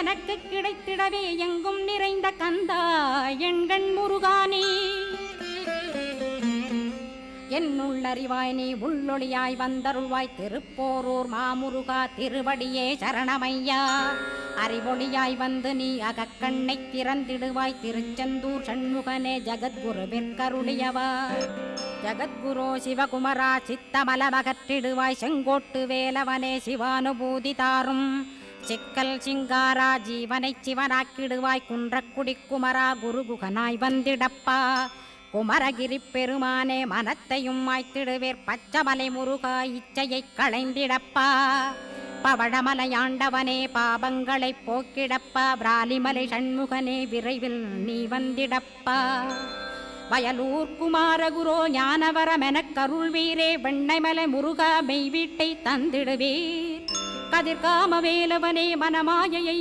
எனக்கு கிடைத்திடவே எங்கும் நிறைந்த கந்தா எண்கண் முருகானே என்னுள்ளறிவாய் நீ உள்ளொளியாய் வந்தருள்வாய் திருப்போரூர் மாமுருகா திருவடியே சரணமையா அறிவொளியாய் வந்து நீ அகக்கண்ணை திறந்திடுவாய் திருச்செந்தூர் சண்முகனே ஜகத்குருவிற்கருளியவா ஜகத்குரு சிவகுமரா சித்தமலமகற்றிடுவாய் செங்கோட்டு வேலவனே சிவானுபூதி தாரும் சிக்கல் சிங்காரா ஜீவனை சிவனாக்கிடுவாய் குன்றக்குடி குமரா குருகுகனாய் வந்திடப்பா குமரகிரி பெருமானே மனத்தையும் மாய்த்திடுவேர் பச்சமலை முருகா இச்சையை களைந்திடப்பா பவழமலையாண்டவனே பாபங்களை போக்கிடப்பா பிராலிமலை சண்முகனே விரைவில் நீ வந்திடப்பா வயலூர் குமாரகுரோ ஞானவரமெனக் கருள்வீரே வெண்ணைமலை முருகா மெய் வீட்டை தந்திடுவீர் கதிர்காம வேலவனே மனமாயையை